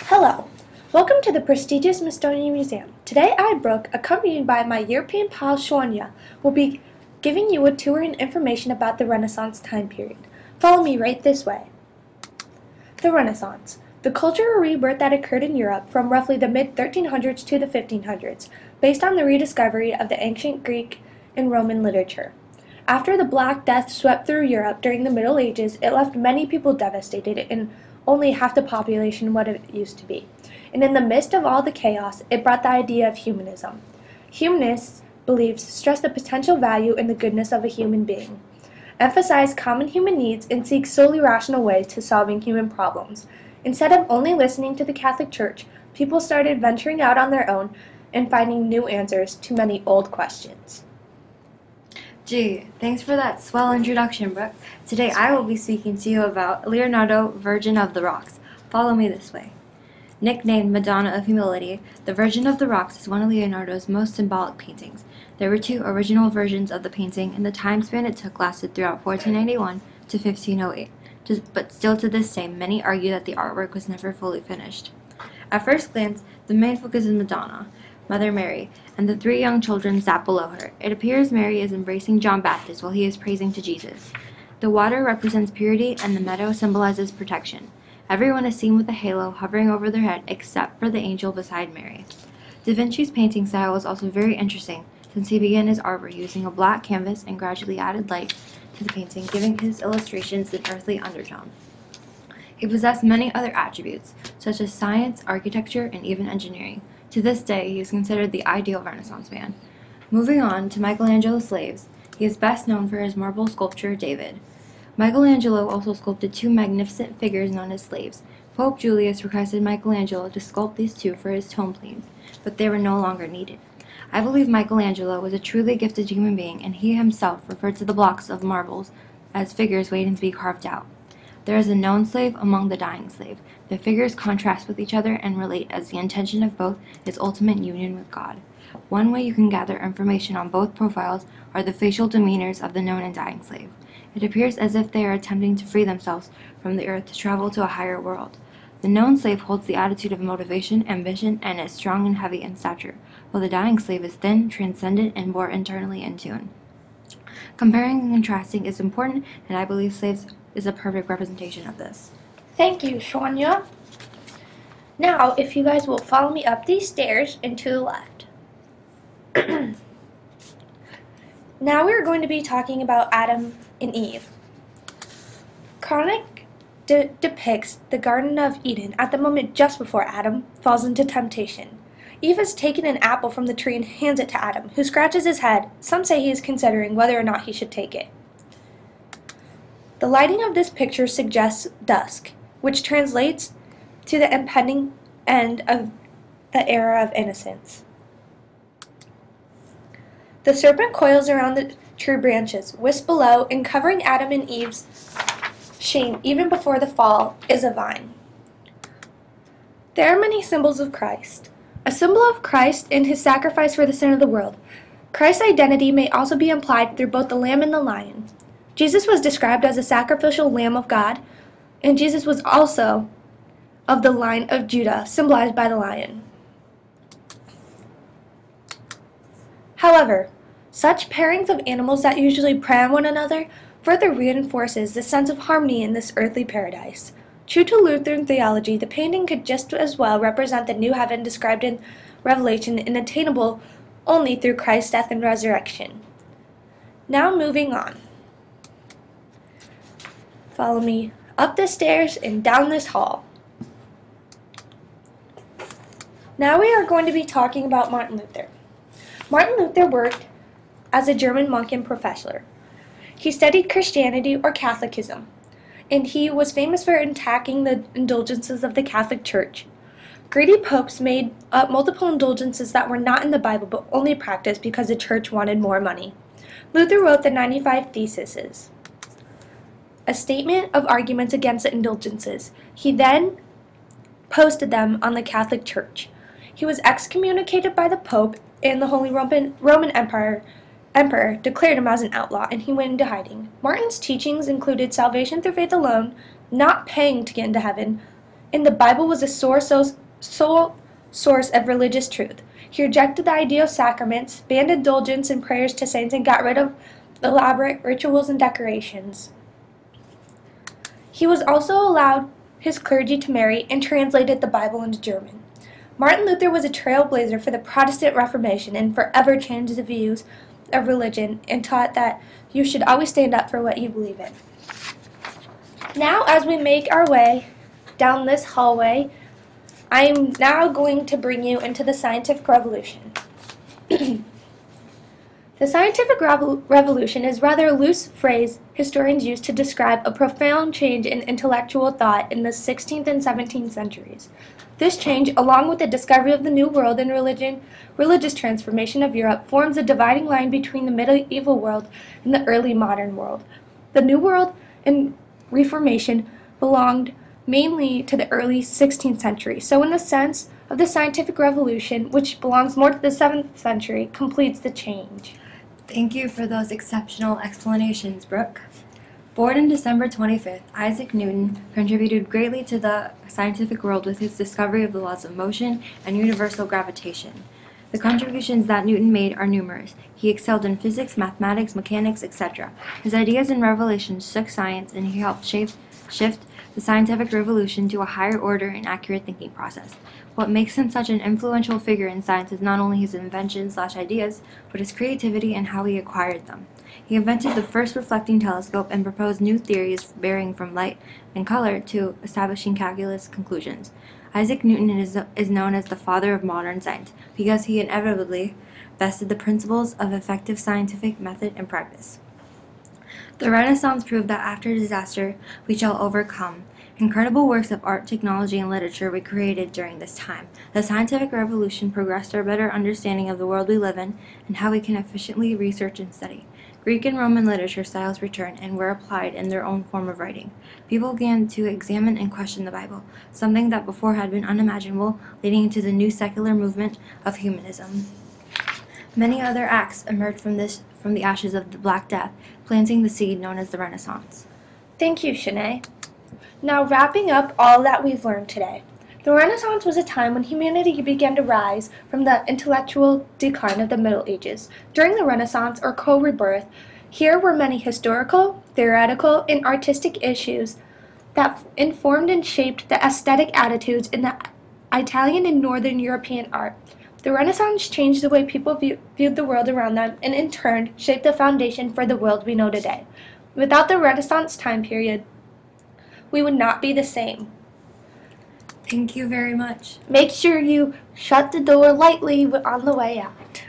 Hello, welcome to the prestigious Smithsonian Museum. Today I, Brooke, accompanied by my European pal Shwanya, will be giving you a tour and information about the Renaissance time period. Follow me right this way. The Renaissance, the cultural rebirth that occurred in Europe from roughly the mid-1300s to the 1500s, based on the rediscovery of the ancient Greek and Roman literature. After the Black Death swept through Europe during the Middle Ages, it left many people devastated and only half the population what it used to be. And in the midst of all the chaos, it brought the idea of humanism. Humanists' beliefs stress the potential value and the goodness of a human being, emphasize common human needs, and seek solely rational ways to solving human problems. Instead of only listening to the Catholic Church, people started venturing out on their own and finding new answers to many old questions. Gee, thanks for that swell introduction, Brooke. Today I will be speaking to you about Leonardo, Virgin of the Rocks. Follow me this way. Nicknamed Madonna of Humility, the Virgin of the Rocks is one of Leonardo's most symbolic paintings. There were two original versions of the painting, and the time span it took lasted throughout 1491 to 1508. But still to this day, many argue that the artwork was never fully finished. At first glance, the main focus is Madonna, Mother Mary, and the three young children sat below her. It appears Mary is embracing John Baptist while he is praising to Jesus. The water represents purity, and the meadow symbolizes protection. Everyone is seen with a halo hovering over their head except for the angel beside Mary. Da Vinci's painting style was also very interesting, since he began his artwork using a black canvas and gradually added light to the painting, giving his illustrations an earthly undertone. He possessed many other attributes, such as science, architecture, and even engineering. To this day, he is considered the ideal Renaissance man. Moving on to Michelangelo's slaves, he is best known for his marble sculpture, David. Michelangelo also sculpted two magnificent figures known as slaves. Pope Julius requested Michelangelo to sculpt these two for his tomb plains, but they were no longer needed. I believe Michelangelo was a truly gifted human being, and he himself referred to the blocks of marbles as figures waiting to be carved out. There is a known slave among the dying slave. The figures contrast with each other and relate, as the intention of both is ultimate union with God. One way you can gather information on both profiles are the facial demeanors of the known and dying slave. It appears as if they are attempting to free themselves from the earth to travel to a higher world. The known slave holds the attitude of motivation, ambition, and is strong and heavy in stature, while the dying slave is thin, transcendent, and more internally in tune. Comparing and contrasting is important, and I believe slaves is a perfect representation of this. Thank you, Shwanya. Now, if you guys will follow me up these stairs and to the left. Now we're going to be talking about Adam and Eve. Chronic depicts the Garden of Eden at the moment just before Adam falls into temptation. Eve has taken an apple from the tree and hands it to Adam, who scratches his head. Some say he is considering whether or not he should take it. The lighting of this picture suggests dusk, which translates to the impending end of the era of innocence. The serpent coils around the tree branches, whisked below, and covering Adam and Eve's shame even before the fall is a vine. There are many symbols of Christ. A symbol of Christ in his sacrifice for the sin of the world. Christ's identity may also be implied through both the lamb and the lion. Jesus was described as a sacrificial lamb of God, and Jesus was also of the line of Judah, symbolized by the lion. However, such pairings of animals that usually prey on one another further reinforces the sense of harmony in this earthly paradise. True to Lutheran theology, the painting could just as well represent the new heaven described in Revelation and attainable only through Christ's death and resurrection. Now moving on. Follow me up the stairs and down this hall. Now we are going to be talking about Martin Luther. Martin Luther worked as a German monk and professor. He studied Christianity or Catholicism, and he was famous for attacking the indulgences of the Catholic Church. Greedy popes made up multiple indulgences that were not in the Bible but only practiced because the church wanted more money. Luther wrote the 95 Theses, a statement of arguments against the indulgences. He then posted them on the Catholic Church. He was excommunicated by the Pope, and the Holy Roman Emperor declared him as an outlaw, and he went into hiding. Martin's teachings included salvation through faith alone, not paying to get into heaven, and the Bible was a sole source of religious truth. He rejected the idea of sacraments, banned indulgence and prayers to saints, and got rid of elaborate rituals and decorations. He was also allowed his clergy to marry and translated the Bible into German. Martin Luther was a trailblazer for the Protestant Reformation and forever changed the views of religion and taught that you should always stand up for what you believe in. Now, as we make our way down this hallway, I am now going to bring you into the scientific revolution. The scientific revolution is rather a loose phrase historians use to describe a profound change in intellectual thought in the 16th and 17th centuries. This change, along with the discovery of the New World and religious transformation of Europe, forms a dividing line between the medieval world and the early modern world. The New World and Reformation belonged mainly to the early 16th century. So in the sense of the scientific revolution, which belongs more to the 7th century, completes the change. Thank you for those exceptional explanations, Brooke. Born on December 25th, Isaac Newton contributed greatly to the scientific world with his discovery of the laws of motion and universal gravitation. The contributions that Newton made are numerous. He excelled in physics, mathematics, mechanics, etc. His ideas and revelations shook science, and he helped shift the scientific revolution to a higher order and accurate thinking process. What makes him such an influential figure in science is not only his inventions/ideas, but his creativity and how he acquired them. He invented the first reflecting telescope and proposed new theories varying from light and color to establishing calculus conclusions. Isaac Newton is known as the father of modern science because he inevitably vested the principles of effective scientific method and practice. The Renaissance proved that after disaster we shall overcome. Incredible works of art, technology, and literature were created during this time. The scientific revolution progressed our better understanding of the world we live in and how we can efficiently research and study. Greek and Roman literature styles returned and were applied in their own form of writing. People began to examine and question the Bible, something that before had been unimaginable, leading to the new secular movement of humanism. Many other acts emerged from the ashes of the Black Death, planting the seed known as the Renaissance. Thank you, Shanae. Now, wrapping up all that we've learned today. The Renaissance was a time when humanity began to rise from the intellectual decline of the Middle Ages. During the Renaissance, or co-rebirth, here were many historical, theoretical, and artistic issues that informed and shaped the aesthetic attitudes in the Italian and Northern European art. The Renaissance changed the way people viewed the world around them, and in turn shaped the foundation for the world we know today. Without the Renaissance time period, we would not be the same. Thank you very much. Make sure you shut the door lightly on the way out.